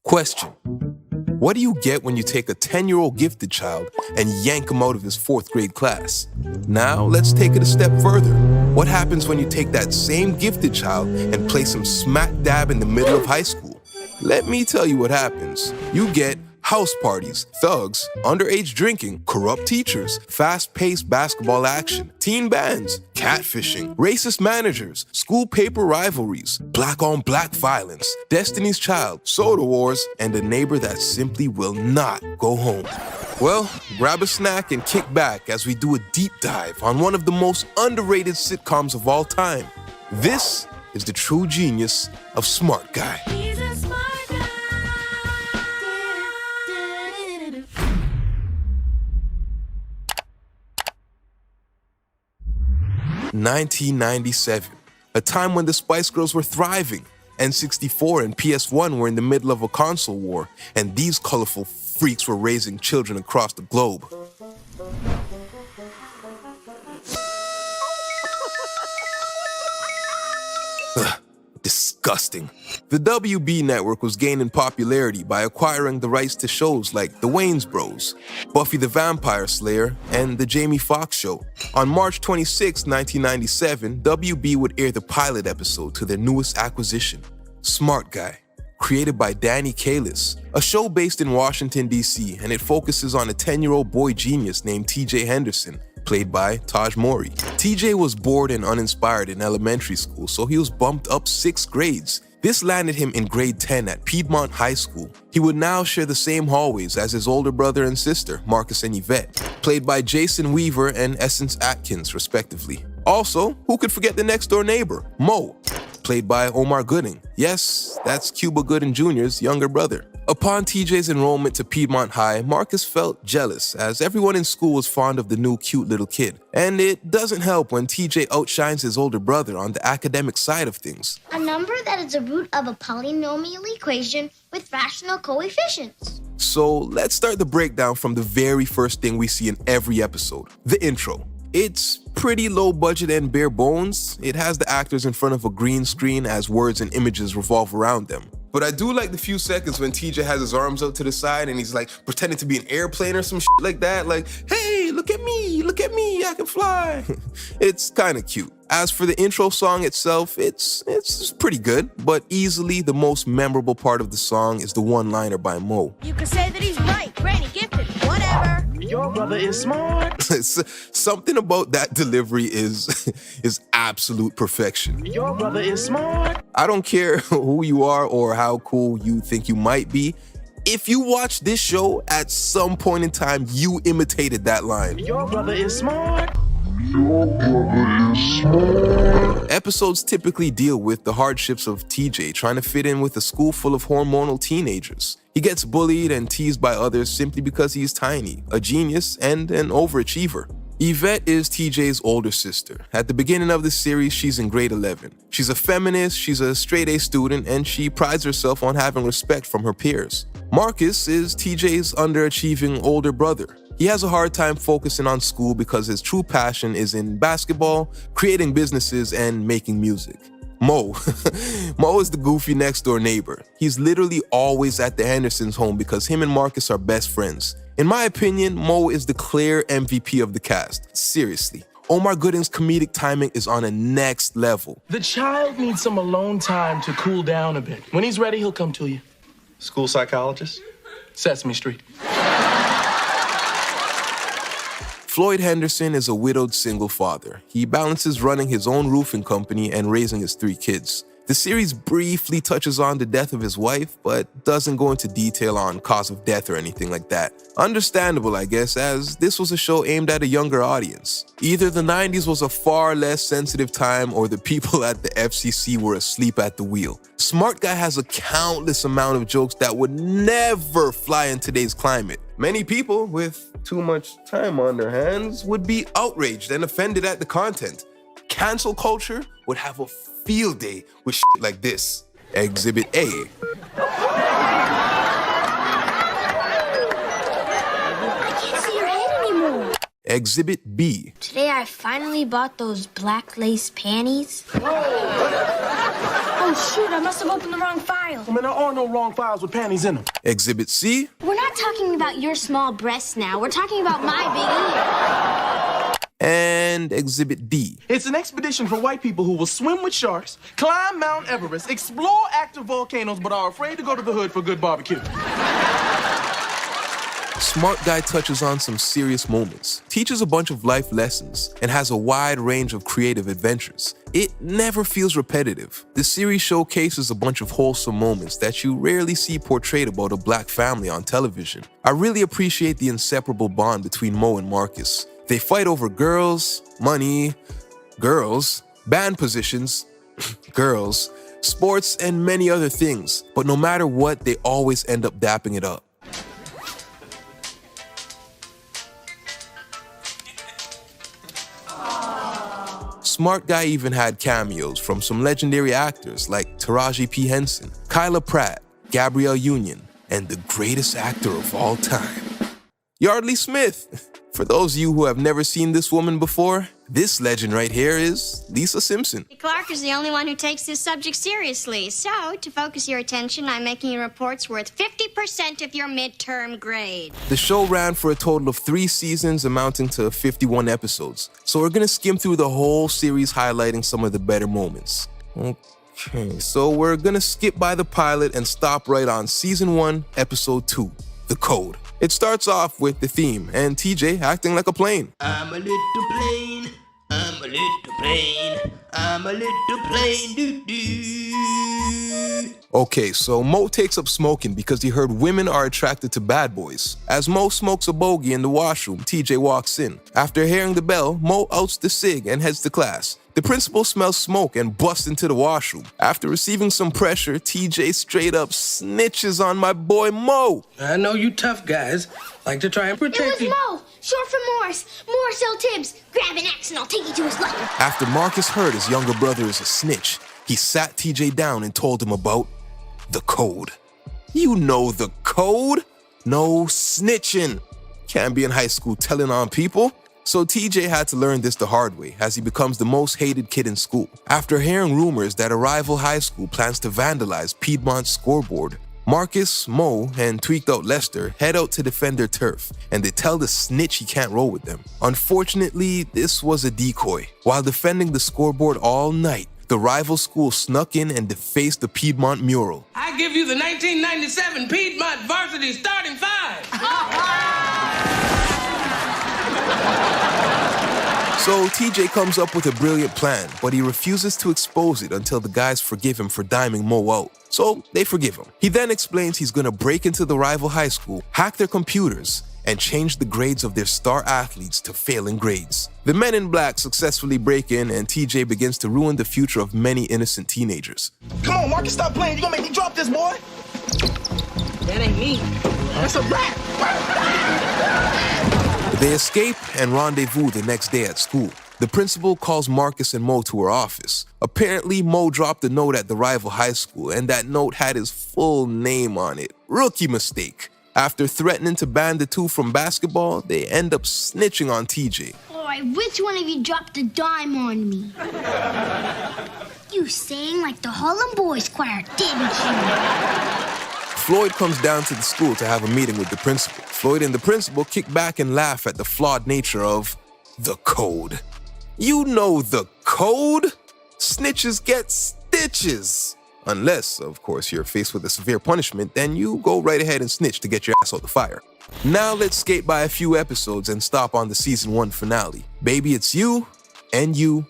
Question: what do you get when you take a 10-year-old gifted child and yank him out of his 4th grade class? Now, let's take it a step further. What happens when you take that same gifted child and place him smack dab in the middle of high school? Let me tell you what happens. You get house parties, thugs, underage drinking, corrupt teachers, fast-paced basketball action, teen bands, catfishing, racist managers, school paper rivalries, black-on-black violence, Destiny's Child, soda wars, and a neighbor that simply will not go home. Well, grab a snack and kick back as we do a deep dive on one of the most underrated sitcoms of all time. This is the true genius of Smart Guy. 1997, a time when the Spice Girls were thriving. N64 and PS1 were in the middle of a console war, and these colorful freaks were raising children across the globe. Disgusting. The WB network was gaining popularity by acquiring the rights to shows like The Wayans Bros, Buffy the Vampire Slayer, and The Jamie Foxx Show. On March 26, 1997, WB would air the pilot episode to their newest acquisition, Smart Guy, created by Danny Kalis, a show based in Washington, D.C., and it focuses on a 10-year-old boy genius named T.J. Henderson, played by Taj Mowry. TJ was bored and uninspired in elementary school, so he was bumped up 6 grades. This landed him in grade 10 at Piedmont High School. He would now share the same hallways as his older brother and sister, Marcus and Yvette, played by Jason Weaver and Essence Atkins, respectively. Also, who could forget the next-door neighbor, Mo, played by Omar Gooding. Yes, that's Cuba Gooding Jr.'s younger brother. Upon TJ's enrollment to Piedmont High, Marcus felt jealous, as everyone in school was fond of the new cute little kid. And it doesn't help when TJ outshines his older brother on the academic side of things. A number that is the root of a polynomial equation with rational coefficients. So let's start the breakdown from the very first thing we see in every episode, the intro. It's pretty low budget and bare bones. It has the actors in front of a green screen as words and images revolve around them. But I do like the few seconds when TJ has his arms out to the side and he's like pretending to be an airplane or some shit like that. Like, hey, look at me, I can fly. It's kind of cute. As for the intro song itself, it's pretty good, but easily the most memorable part of the song is the one-liner by Mo. You could say that he's right, granny gifted, whatever. Your brother is smart. Something about that delivery is absolute perfection. Your brother is smart. I don't care who you are or how cool you think you might be. If you watch this show, at some point in time, you imitated that line. Your brother is smart. Episodes typically deal with the hardships of TJ trying to fit in with a school full of hormonal teenagers. He gets bullied and teased by others simply because he's tiny, a genius, and an overachiever. Yvette is TJ's older sister. At the beginning of the series, she's in grade 11. She's a feminist, she's a straight-A student, and she prides herself on having respect from her peers. Marcus is TJ's underachieving older brother. He has a hard time focusing on school because his true passion is in basketball, creating businesses, and making music. Mo. Mo is the goofy next-door neighbor. He's literally always at the Hendersons' home because him and Marcus are best friends. In my opinion, Mo is the clear MVP of the cast. Seriously. Omar Gooding's comedic timing is on a next level. The child needs some alone time to cool down a bit. When he's ready, he'll come to you. School psychologist? Sesame Street. Floyd Henderson is a widowed single father. He balances running his own roofing company and raising his 3 kids. The series briefly touches on the death of his wife, but doesn't go into detail on cause of death or anything like that. Understandable, I guess, as this was a show aimed at a younger audience. Either the 90s was a far less sensitive time or the people at the FCC were asleep at the wheel. Smart Guy has a countless amount of jokes that would never fly in today's climate. Many people with too much time on their hands would be outraged and offended at the content. Cancel culture would have a field day with shit like this. Exhibit A. I can't see your head anymore. Exhibit B. Today I finally bought those black lace panties. Oh, shoot, I must have opened the wrong file. I mean, there are no wrong files with panties in them. Exhibit C, We're not talking about your small breasts now. We're talking about my big ear. and Exhibit D. It's an expedition for white people who will swim with sharks, climb Mount Everest, explore active volcanoes, but are afraid to go to the hood for good barbecue. Smart Guy touches on some serious moments, teaches a bunch of life lessons, and has a wide range of creative adventures. It never feels repetitive. The series showcases a bunch of wholesome moments that you rarely see portrayed about a black family on television. I really appreciate the inseparable bond between Mo and Marcus. They fight over girls, money, girls, band positions, girls, sports, and many other things. But no matter what, they always end up dapping it up. Smart Guy even had cameos from some legendary actors like Taraji P. Henson, Kyla Pratt, Gabrielle Union, and the greatest actor of all time, Yardley Smith. For those of you who have never seen this woman before, this legend right here is Lisa Simpson. Clark is the only one who takes this subject seriously. So, to focus your attention, I'm making your reports worth 50% of your midterm grade. The show ran for a total of 3 seasons, amounting to 51 episodes. So we're gonna skim through the whole series, highlighting some of the better moments. Okay, so we're gonna skip by the pilot and stop right on Season 1, Episode 2, The Code. It starts off with the theme and TJ acting like a plane. I'm a little plane, I'm a little plane, I'm a little plane, doo-doo. Okay, so Mo takes up smoking because he heard women are attracted to bad boys. As Mo smokes a bogey in the washroom, TJ walks in. After hearing the bell, Mo outs the cig and heads to class. The principal smells smoke and busts into the washroom. After receiving some pressure, TJ straight up snitches on my boy Mo. I know you tough guys like to try and It protect was you. Mo, short for Morris. Morris L. Tibbs. Grab an axe and I'll take you to his life. After Marcus heard his younger brother is a snitch, he sat TJ down and told him about the code. You know the code? No snitching. Can't be in high school telling on people. So TJ had to learn this the hard way as he becomes the most hated kid in school. After hearing rumors that a rival high school plans to vandalize Piedmont's scoreboard, Marcus, Mo, and tweaked out Lester head out to defend their turf, and they tell the snitch he can't roll with them. Unfortunately, this was a decoy. While defending the scoreboard all night, the rival school snuck in and defaced the Piedmont mural. I give you the 1997 Piedmont Varsity starting 5. So TJ comes up with a brilliant plan, but he refuses to expose it until the guys forgive him for diming Mo out. So they forgive him. He then explains he's gonna break into the rival high school, hack their computers, and change the grades of their star athletes to failing grades. The men in black successfully break in, and TJ begins to ruin the future of many innocent teenagers. Come on, Marcus, stop playing. You gonna make me drop this, boy? That ain't me. That's a rat. They escape and rendezvous the next day at school. The principal calls Marcus and Mo to her office. Apparently, Mo dropped a note at the rival high school, and that note had his full name on it. Rookie mistake. After threatening to ban the two from basketball, they end up snitching on TJ. Boy, which one of you dropped a dime on me? You sang like the Harlem Boys Choir, didn't you? Floyd comes down to the school to have a meeting with the principal. Floyd and the principal kick back and laugh at the flawed nature of the code. You know the code? Snitches get stitches. Unless, of course, you're faced with a severe punishment, then you go right ahead and snitch to get your ass out the fire. Now let's skate by a few episodes and stop on the season 1 finale. Baby, it's you, and you,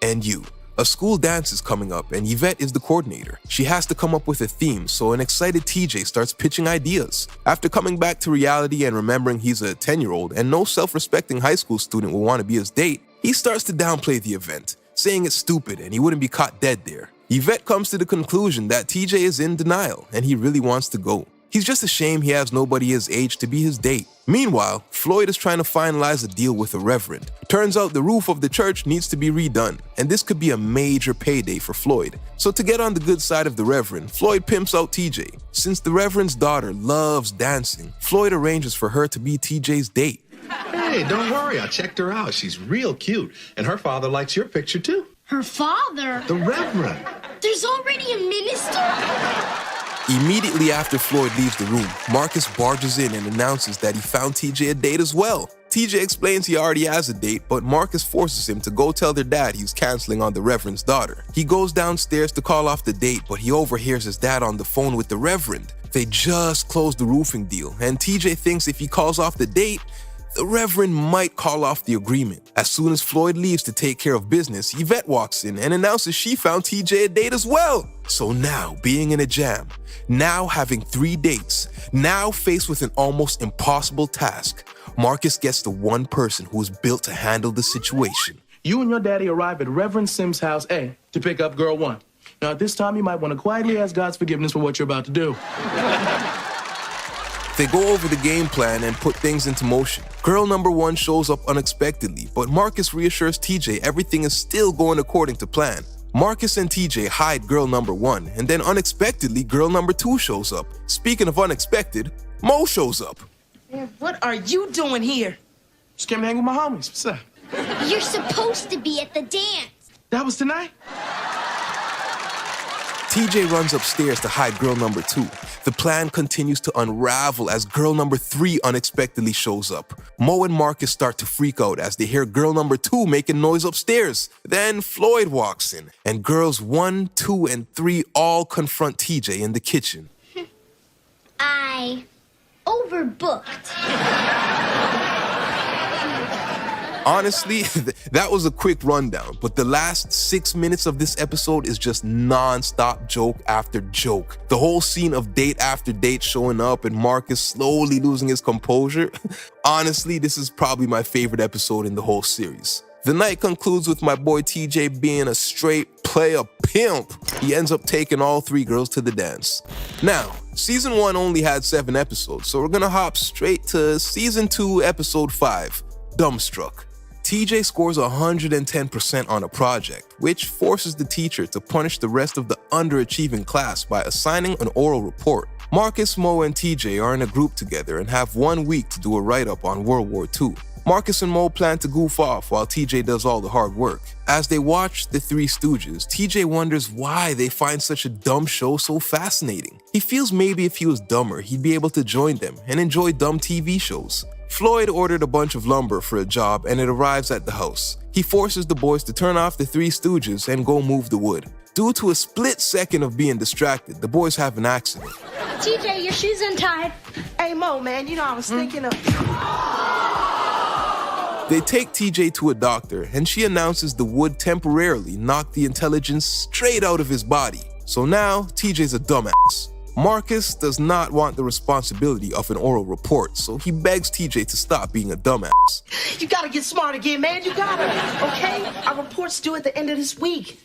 and you. A school dance is coming up, and Yvette is the coordinator. She has to come up with a theme, so an excited TJ starts pitching ideas. After coming back to reality and remembering he's a 10-year-old and no self-respecting high school student will want to be his date, he starts to downplay the event, saying it's stupid and he wouldn't be caught dead there. Yvette comes to the conclusion that TJ is in denial and he really wants to go. He's just ashamed he has nobody his age to be his date. Meanwhile, Floyd is trying to finalize a deal with a reverend. Turns out the roof of the church needs to be redone, and this could be a major payday for Floyd. So to get on the good side of the reverend, Floyd pimps out TJ. Since the reverend's daughter loves dancing, Floyd arranges for her to be TJ's date. Hey, don't worry. I checked her out. She's real cute. And her father likes your picture, too. Her father? The Reverend. There's already a minister? Immediately after Floyd leaves the room, Marcus barges in and announces that he found TJ a date as well. TJ explains he already has a date, but Marcus forces him to go tell their dad he's canceling on the Reverend's daughter. He goes downstairs to call off the date, but he overhears his dad on the phone with the Reverend. They just closed the roofing deal, and TJ thinks if he calls off the date, the Reverend might call off the agreement. As soon as Floyd leaves to take care of business, Yvette walks in and announces she found TJ a date as well. So now, being in a jam, now having 3 dates, now faced with an almost impossible task, Marcus gets the one person who is built to handle the situation. You and your daddy arrive at Reverend Sims' house A to pick up girl 1. Now, at this time, you might want to quietly ask God's forgiveness for what you're about to do. They go over the game plan and put things into motion. Girl number 1 shows up unexpectedly, but Marcus reassures TJ everything is still going according to plan. Marcus and TJ hide girl number 1, and then unexpectedly, girl number 2 shows up. Speaking of unexpected, Mo shows up. Man, what are you doing here? Just came to hang with my homies. What's up? You're supposed to be at the dance. That was tonight? TJ runs upstairs to hide girl number 2. The plan continues to unravel as girl number 3 unexpectedly shows up. Mo and Marcus start to freak out as they hear girl number 2 making noise upstairs. Then Floyd walks in, and girls 1, 2, and 3 all confront TJ in the kitchen. I overbooked. Honestly, that was a quick rundown, but the last 6 minutes of this episode is just non-stop joke after joke. The whole scene of date after date showing up and Marcus slowly losing his composure. Honestly, this is probably my favorite episode in the whole series. The night concludes with my boy TJ being a straight player pimp. He ends up taking all 3 girls to the dance. Now, season 1 only had 7 episodes, so we're gonna hop straight to season 2, episode 5, Dumbstruck. TJ scores 110% on a project, which forces the teacher to punish the rest of the underachieving class by assigning an oral report. Marcus, Mo, and TJ are in a group together and have 1 week to do a write-up on World War II. Marcus and Mo plan to goof off while TJ does all the hard work. As they watch The Three Stooges, TJ wonders why they find such a dumb show so fascinating. He feels maybe if he was dumber, he'd be able to join them and enjoy dumb TV shows. Floyd ordered a bunch of lumber for a job and it arrives at the house. He forces the boys to turn off The Three Stooges and go move the wood. Due to a split second of being distracted, the boys have an accident. TJ, your shoe's untied. Hey, Mo, man, you know, I was thinking of... They take TJ to a doctor and she announces the wood temporarily knocked the intelligence straight out of his body. So now, TJ's a dumbass. Marcus does not want the responsibility of an oral report, so he begs TJ to stop being a dumbass. You gotta get smart again, man. You gotta, okay? Our report's due at the end of this week.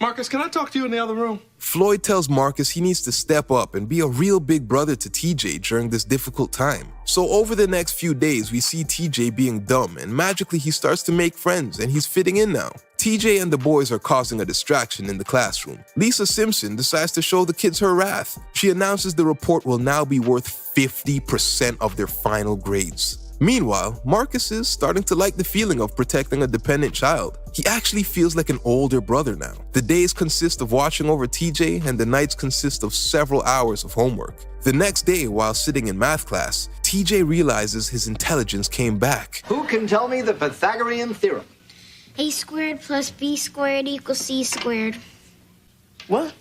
Marcus, can I talk to you in the other room? Floyd tells Marcus he needs to step up and be a real big brother to TJ during this difficult time. So over the next few days, we see TJ being dumb, and magically he starts to make friends and he's fitting in now. TJ and the boys are causing a distraction in the classroom. Lisa Simpson decides to show the kids her wrath. She announces the report will now be worth 50% of their final grades. Meanwhile, Marcus is starting to like the feeling of protecting a dependent child. He actually feels like an older brother now. The days consist of watching over TJ and the nights consist of several hours of homework. The next day, while sitting in math class, TJ realizes his intelligence came back. Who can tell me the Pythagorean theorem? A squared plus B squared equals C squared. What?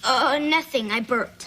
Nothing. I burped.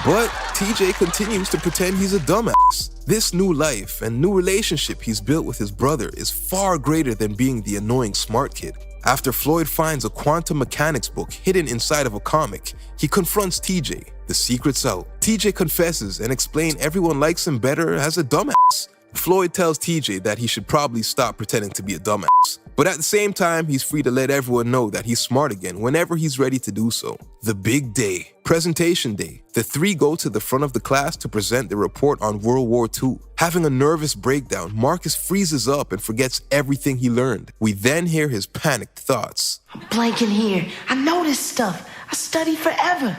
But TJ continues to pretend he's a dumbass. This new life and new relationship he's built with his brother is far greater than being the annoying smart kid. After Floyd finds a quantum mechanics book hidden inside of a comic, he confronts TJ. The secret's out. TJ confesses and explains everyone likes him better as a dumbass. Floyd tells TJ that he should probably stop pretending to be a dumbass. But at the same time, he's free to let everyone know that he's smart again whenever he's ready to do so. The big day. Presentation day. The 3 go to the front of the class to present their report on World War II. Having a nervous breakdown, Marcus freezes up and forgets everything he learned. We then hear his panicked thoughts. I'm blanking here. I know this stuff. I studied forever.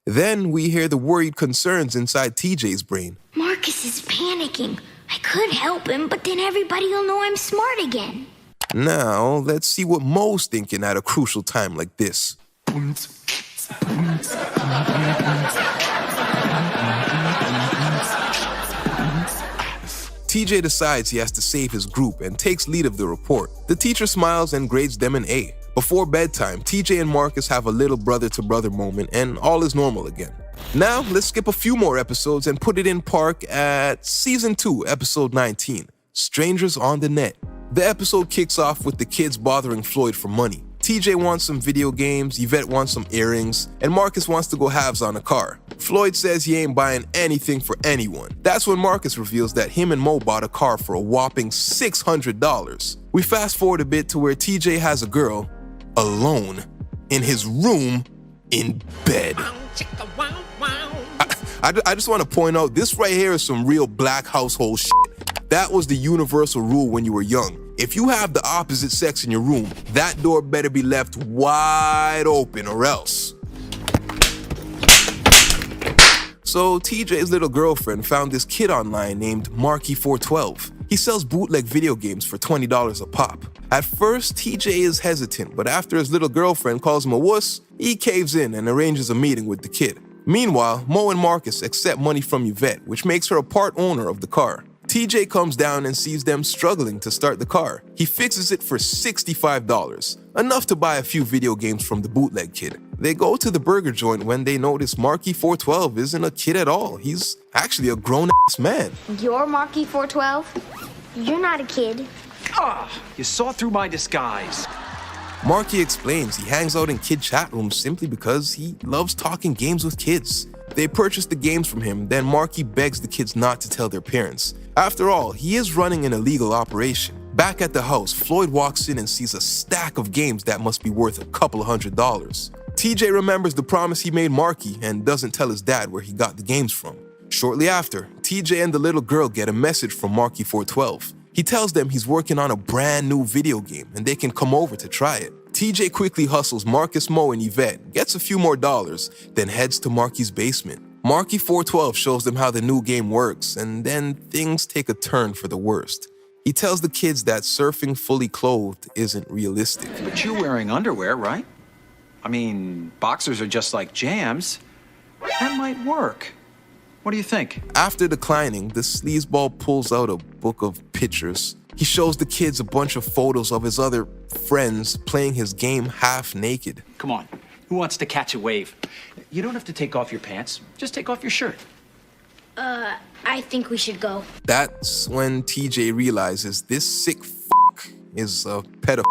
Then we hear the worried concerns inside TJ's brain. Marcus is panicking. I could help him, but then everybody will know I'm smart again. Now, let's see what Mo's thinking at a crucial time like this. TJ decides he has to save his group and takes lead of the report. The teacher smiles and grades them an A. Before bedtime, TJ and Marcus have a little brother-to-brother moment and all is normal again. Now, let's skip a few more episodes and put it in park at Season 2, Episode 19, Strangers on the Net. The episode kicks off with the kids bothering Floyd for money. TJ wants some video games, Yvette wants some earrings, and Marcus wants to go halves on a car. Floyd says he ain't buying anything for anyone. That's when Marcus reveals that him and Mo bought a car for a whopping $600. We fast forward a bit to where TJ has a girl, alone, in his room, in bed. I just want to point out, this right here is some real black household shit. That was the universal rule when you were young. If you have the opposite sex in your room, that door better be left wide open or else. So TJ's little girlfriend found this kid online named Marky412. He sells bootleg video games for $20 a pop. At first, TJ is hesitant, but after his little girlfriend calls him a wuss, he caves in and arranges a meeting with the kid. Meanwhile, Mo and Marcus accept money from Yvette, which makes her a part owner of the car. TJ comes down and sees them struggling to start the car. He fixes it for $65, enough to buy a few video games from the bootleg kid. They go to the burger joint when they notice Marky412 isn't a kid at all. He's actually a grown-ass man. You're Marky412? You're not a kid. You saw through my disguise. Marky explains he hangs out in kid chat rooms simply because he loves talking games with kids. They purchase the games from him, then Marky begs the kids not to tell their parents. After all, he is running an illegal operation. Back at the house, Floyd walks in and sees a stack of games that must be worth a couple of $100. TJ remembers the promise he made Marky and doesn't tell his dad where he got the games from. Shortly after, TJ and the little girl get a message from Marky412. He tells them he's working on a brand new video game and they can come over to try it. TJ quickly hustles Marcus, Mo, and Yvette, gets a few more dollars, then heads to Marky's basement. Marky412 shows them how the new game works, and then things take a turn for the worst. He tells the kids that surfing fully clothed isn't realistic. But you're wearing underwear, right? I mean, boxers are just like jams. That might work. What do you think? After declining, the sleazeball pulls out a book of pictures. He shows the kids a bunch of photos of his other friends playing his game half naked. Come on, who wants to catch a wave? You don't have to take off your pants, just take off your shirt. I think we should go. That's when TJ realizes this sick is a pedophile,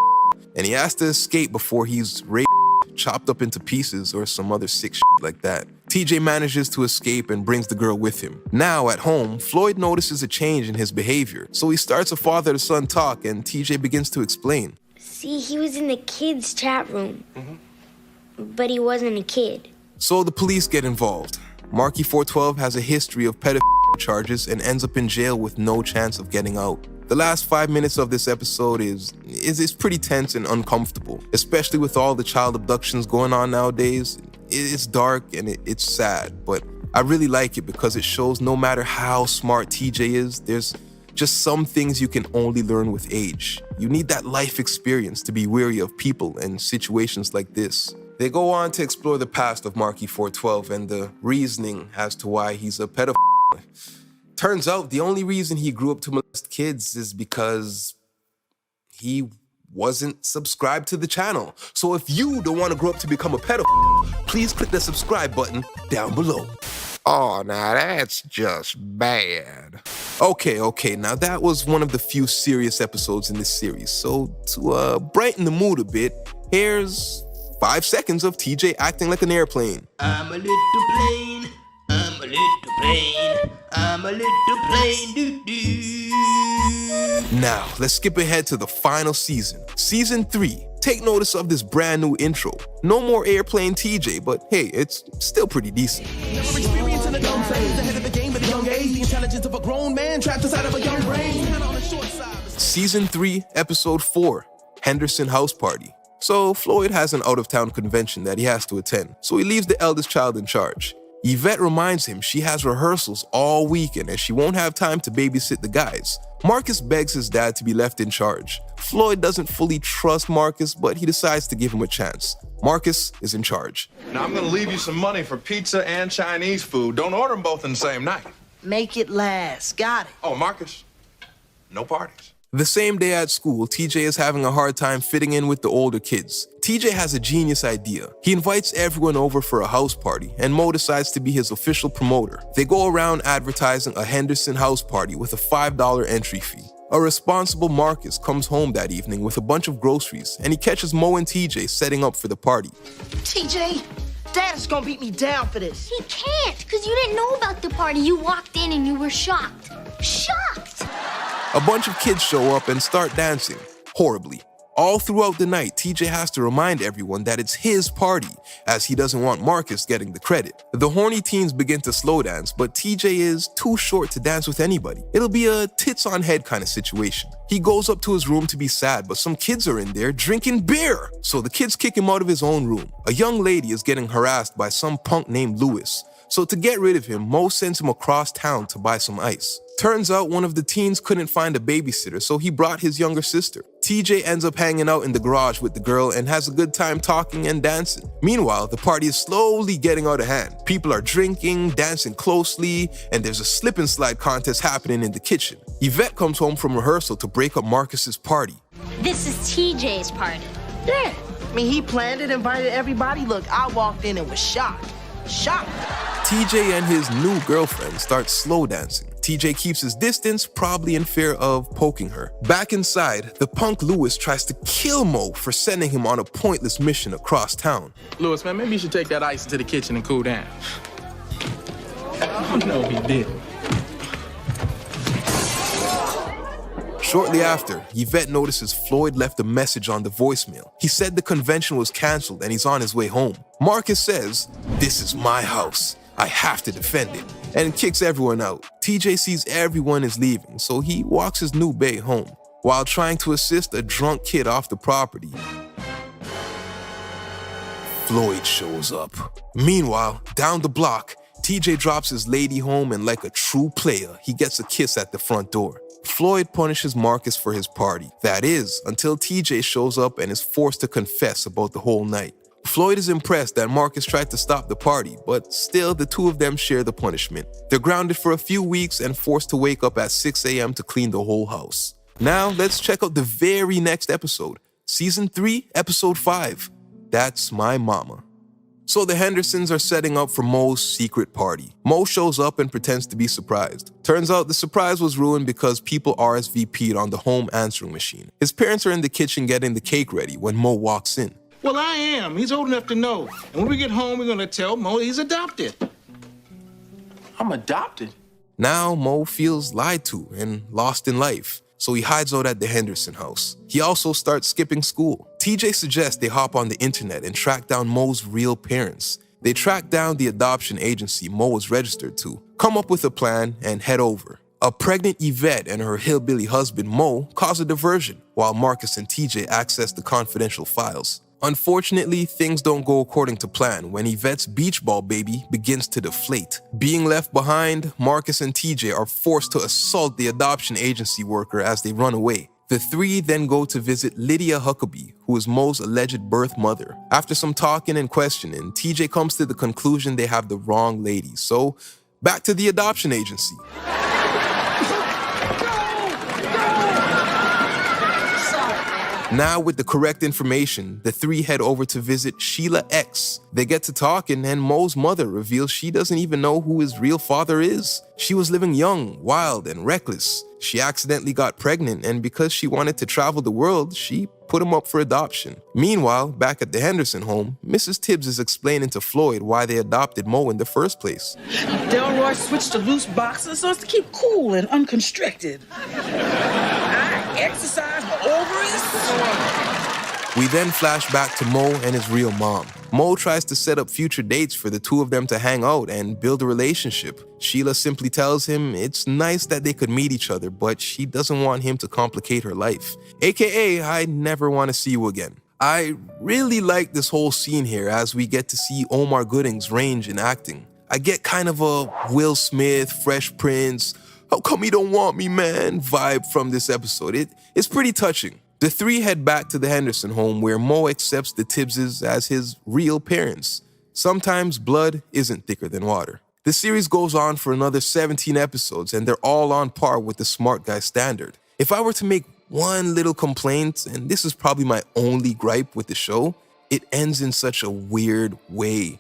and he has to escape before he's raped, chopped up into pieces, or some other sick like that. TJ manages to escape and brings the girl with him. Now, at home, Floyd notices a change in his behavior, so he starts a father-to-son talk, and TJ begins to explain. See, he was in the kids' chat room, but he wasn't a kid. So the police get involved. Marky412 has a history of pedophilia charges and ends up in jail with no chance of getting out. The last 5 minutes of this episode is pretty tense and uncomfortable, especially with all the child abductions going on nowadays. It's dark and it's sad, but I really like it because it shows no matter how smart TJ is, there's just some things you can only learn with age. You need that life experience to be wary of people and situations like this. They go on to explore the past of Marky412 and the reasoning as to why he's a pedophile. Turns out the only reason he grew up to molest kids is because he wasn't subscribed to the channel. So if you don't want to grow up to become a pedophile, please click the subscribe button down below. Oh, now that's just bad. Okay, now that was one of the few serious episodes in this series. So to brighten the mood a bit, here's 5 seconds of TJ acting like an airplane. I'm a little plane, I'm a little plane, I'm a little plane, doo-doo. Now, let's skip ahead to the final season. Season 3. Take notice of this brand new intro. No more airplane TJ, but hey, it's still pretty decent. Never experienced in a dumb phase, ahead of the game at a young age. The intelligence of a grown man trapped inside of a young brain. On the short side. Season 3, Episode 4, Henderson House Party. So Floyd has an out-of-town convention that he has to attend, so he leaves the eldest child in charge. Yvette reminds him she has rehearsals all weekend and she won't have time to babysit the guys. Marcus begs his dad to be left in charge. Floyd doesn't fully trust Marcus, but he decides to give him a chance. Marcus is in charge. Now, I'm gonna leave you some money for pizza and Chinese food. Don't order them both in the same night. Make it last. Got it. Oh, Marcus, no parties. The same day at school, TJ is having a hard time fitting in with the older kids. TJ has a genius idea. He invites everyone over for a house party, and Mo decides to be his official promoter. They go around advertising a Henderson house party with a $5 entry fee. A responsible Marcus comes home that evening with a bunch of groceries, and he catches Mo and TJ setting up for the party. TJ, Dad is gonna beat me down for this. He can't, because you didn't know about the party. You walked in and you were shocked. Shocked! A bunch of kids show up and start dancing, horribly. All throughout the night, TJ has to remind everyone that it's his party, as he doesn't want Marcus getting the credit. The horny teens begin to slow dance, but TJ is too short to dance with anybody. It'll be a tits on head kind of situation. He goes up to his room to be sad, but some kids are in there drinking beer. So the kids kick him out of his own room. A young lady is getting harassed by some punk named Lewis. So to get rid of him, Mo sends him across town to buy some ice. Turns out one of the teens couldn't find a babysitter, so he brought his younger sister. TJ ends up hanging out in the garage with the girl and has a good time talking and dancing. Meanwhile, the party is slowly getting out of hand. People are drinking, dancing closely, and there's a slip and slide contest happening in the kitchen. Yvette comes home from rehearsal to break up Marcus's party. This is TJ's party. Yeah. I mean, he planned it, invited everybody. Look, I walked in and was shocked. Shocked. TJ and his new girlfriend start slow dancing. TJ keeps his distance, probably in fear of poking her. Back inside, the punk Lewis tries to kill Mo for sending him on a pointless mission across town. Lewis, man, maybe you should take that ice into the kitchen and cool down. Oh, no, he didn't. Shortly after, Yvette notices Floyd left a message on the voicemail. He said the convention was canceled and he's on his way home. Marcus says, "This is my house. I have to defend it," and kicks everyone out. TJ sees everyone is leaving, so he walks his new bae home. While trying to assist a drunk kid off the property, Floyd shows up. Meanwhile, down the block, TJ drops his lady home and like a true player, he gets a kiss at the front door. Floyd punishes Marcus for his party. That is, until TJ shows up and is forced to confess about the whole night. Floyd is impressed that Marcus tried to stop the party, but still the two of them share the punishment. They're grounded for a few weeks and forced to wake up at 6 a.m. to clean the whole house. Now let's check out the very next episode, Season 3, Episode 5. That's My Mama. So the Hendersons are setting up for Mo's secret party. Mo shows up and pretends to be surprised. Turns out the surprise was ruined because people RSVP'd on the home answering machine. His parents are in the kitchen getting the cake ready when Mo walks in. Well, I am. He's old enough to know. And when we get home, we're gonna tell Mo he's adopted. I'm adopted? Now Mo feels lied to and lost in life, so he hides out at the Henderson house. He also starts skipping school. TJ suggests they hop on the internet and track down Mo's real parents. They track down the adoption agency Mo was registered to, come up with a plan, and head over. A pregnant Yvette and her hillbilly husband Mo cause a diversion, while Marcus and TJ access the confidential files. Unfortunately, things don't go according to plan when Yvette's beach ball baby begins to deflate. Being left behind, Marcus and TJ are forced to assault the adoption agency worker as they run away. The three then go to visit Lydia Huckabee, who is Mo's alleged birth mother. After some talking and questioning, TJ comes to the conclusion they have the wrong lady. So, back to the adoption agency. Now, with the correct information, the three head over to visit Sheila X. They get to talking, and Mo's mother reveals she doesn't even know who his real father is. She was living young, wild, and reckless. She accidentally got pregnant, and because she wanted to travel the world, she put him up for adoption. Meanwhile, back at the Henderson home, Mrs. Tibbs is explaining to Floyd why they adopted Mo in the first place. Delroy switched to loose boxers so as to keep cool and unconstricted. I exercise my ovaries. We then flash back to Mo and his real mom. Mo tries to set up future dates for the two of them to hang out and build a relationship. Sheila simply tells him it's nice that they could meet each other, but she doesn't want him to complicate her life. AKA, I never want to see you again. I really like this whole scene here as we get to see Omar Gooding's range in acting. I get kind of a Will Smith, Fresh Prince, how come he don't want me, man, vibe from this episode. It's pretty touching. The three head back to the Henderson home where Mo accepts the Tibbses as his real parents. Sometimes blood isn't thicker than water. The series goes on for another 17 episodes and they're all on par with the Smart Guy standard. If I were to make one little complaint, and this is probably my only gripe with the show, it ends in such a weird way.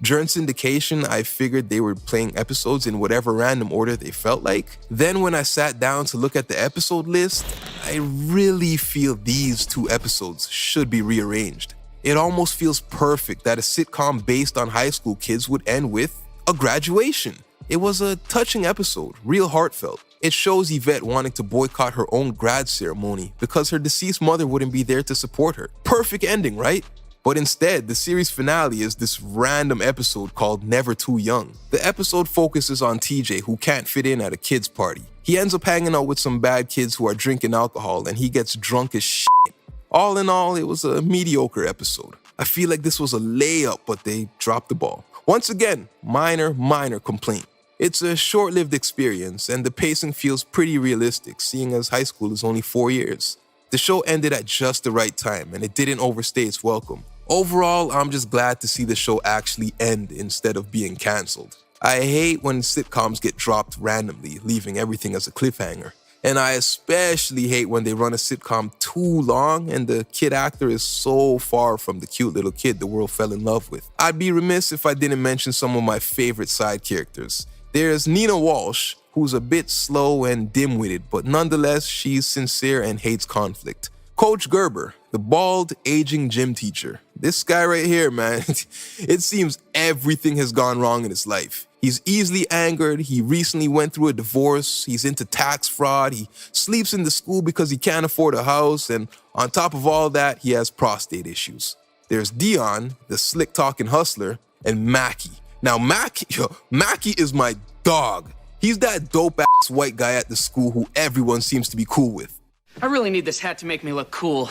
During syndication, I figured they were playing episodes in whatever random order they felt like. Then when I sat down to look at the episode list, I really feel these 2 episodes should be rearranged. It almost feels perfect that a sitcom based on high school kids would end with a graduation. It was a touching episode, real heartfelt. It shows Yvette wanting to boycott her own grad ceremony because her deceased mother wouldn't be there to support her. Perfect ending, right? But instead, the series finale is this random episode called Never Too Young. The episode focuses on TJ, who can't fit in at a kid's party. He ends up hanging out with some bad kids who are drinking alcohol, and he gets drunk as shit. All in all, it was a mediocre episode. I feel like this was a layup, but they dropped the ball. Once again, minor complaint. It's a short-lived experience, and the pacing feels pretty realistic, seeing as high school is only 4 years. The show ended at just the right time, and it didn't overstay its welcome. Overall, I'm just glad to see the show actually end instead of being cancelled. I hate when sitcoms get dropped randomly, leaving everything as a cliffhanger. And I especially hate when they run a sitcom too long and the kid actor is so far from the cute little kid the world fell in love with. I'd be remiss if I didn't mention some of my favorite side characters. There's Nina Walsh, who's a bit slow and dim-witted, but nonetheless, she's sincere and hates conflict. Coach Gerber, the bald, aging gym teacher. This guy right here, man, it seems everything has gone wrong in his life. He's easily angered, he recently went through a divorce, he's into tax fraud, he sleeps in the school because he can't afford a house, and on top of all that, he has prostate issues. There's Dion, the slick-talking hustler, and Mackie. Now, Mackie is my dog. He's that dope-ass white guy at the school who everyone seems to be cool with. I really need this hat to make me look cool.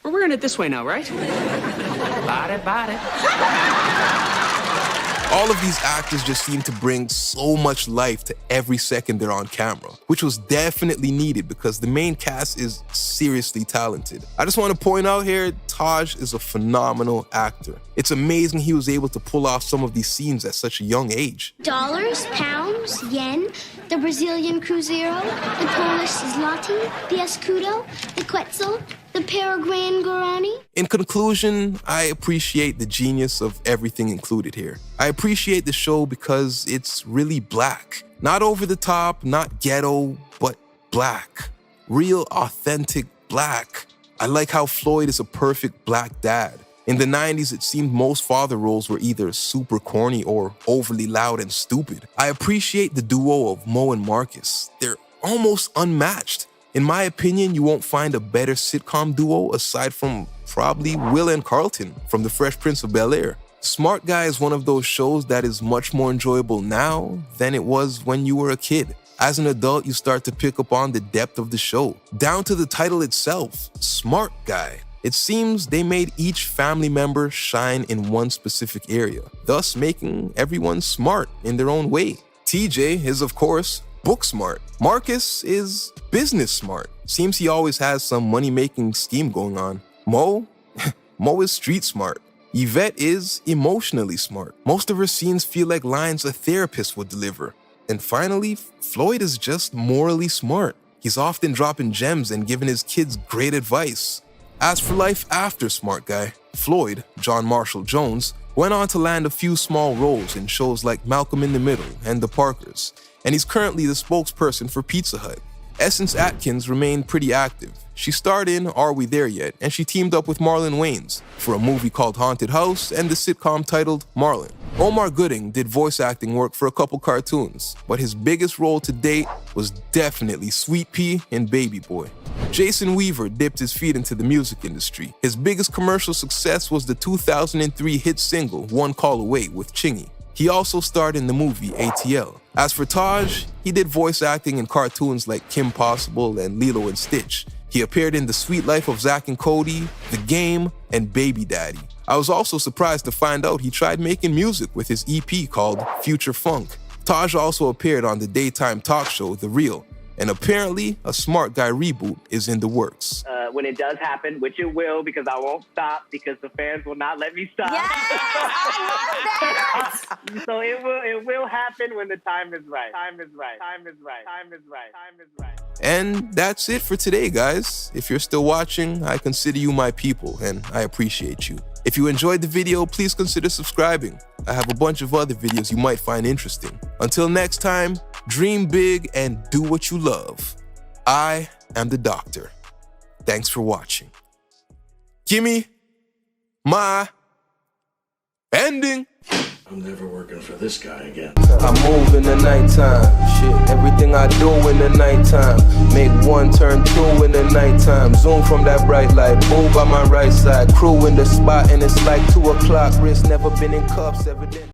We're wearing it this way now, right? Bought it. All of these actors just seem to bring so much life to every second they're on camera, which was definitely needed because the main cast is seriously talented. I just want to point out here, Taj is a phenomenal actor. It's amazing he was able to pull off some of these scenes at such a young age. Dollars, pounds, yen, the Brazilian Cruzeiro, the Polish Zloty, the Escudo, the Quetzal, the Paraguayan Guarani. In conclusion, I appreciate the genius of everything included here. I appreciate the show because it's really black. Not over the top, not ghetto, but black. Real, authentic black. I like how Floyd is a perfect black dad. In the 90s, it seemed most father roles were either super corny or overly loud and stupid. I appreciate the duo of Mo and Marcus. They're almost unmatched. In my opinion, you won't find a better sitcom duo aside from probably Will and Carlton from The Fresh Prince of Bel-Air. Smart Guy is one of those shows that is much more enjoyable now than it was when you were a kid. As an adult, you start to pick up on the depth of the show, down to the title itself, Smart Guy. It seems they made each family member shine in one specific area, thus making everyone smart in their own way. TJ is, of course, book smart. Marcus is business smart. Seems he always has some money-making scheme going on. Mo is street smart. Yvette is emotionally smart. Most of her scenes feel like lines a therapist would deliver. And finally, Floyd is just morally smart. He's often dropping gems and giving his kids great advice. As for life after Smart Guy, Floyd, John Marshall Jones, went on to land a few small roles in shows like Malcolm in the Middle and The Parkers, and he's currently the spokesperson for Pizza Hut. Essence Atkins remained pretty active. She starred in Are We There Yet? And she teamed up with Marlon Wayans for a movie called Haunted House and the sitcom titled Marlon. Omar Gooding did voice acting work for a couple cartoons, but his biggest role to date was definitely Sweet Pea in Baby Boy. Jason Weaver dipped his feet into the music industry. His biggest commercial success was the 2003 hit single One Call Away with Chingy. He also starred in the movie ATL. As for Taj, he did voice acting in cartoons like Kim Possible and Lilo and Stitch. He appeared in The Sweet Life of Zack and Cody, The Game, and Baby Daddy. I was also surprised to find out he tried making music with his EP called Future Funk. Taj also appeared on the daytime talk show The Real, and apparently a Smart Guy reboot is in the works. When it does happen, which it will, because I won't stop, because the fans will not let me stop. Yes, I love that. So it will happen when the time is right. Time is right. Time is right. Time is right. Time is right. And that's it for today, guys. If you're still watching, I consider you my people, and I appreciate you. If you enjoyed the video, please consider subscribing. I have a bunch of other videos you might find interesting. Until next time, dream big and do what you love. I am the Doctor. Thanks for watching. Gimme my ending. I'm never working for this guy again. I move in the nighttime. Shit, everything I do in the nighttime. Make one turn two in the nighttime. Zoom from that bright light. Move by my right side. Crew in the spot and it's like 2 o'clock. Wrist never been in cuffs, evident.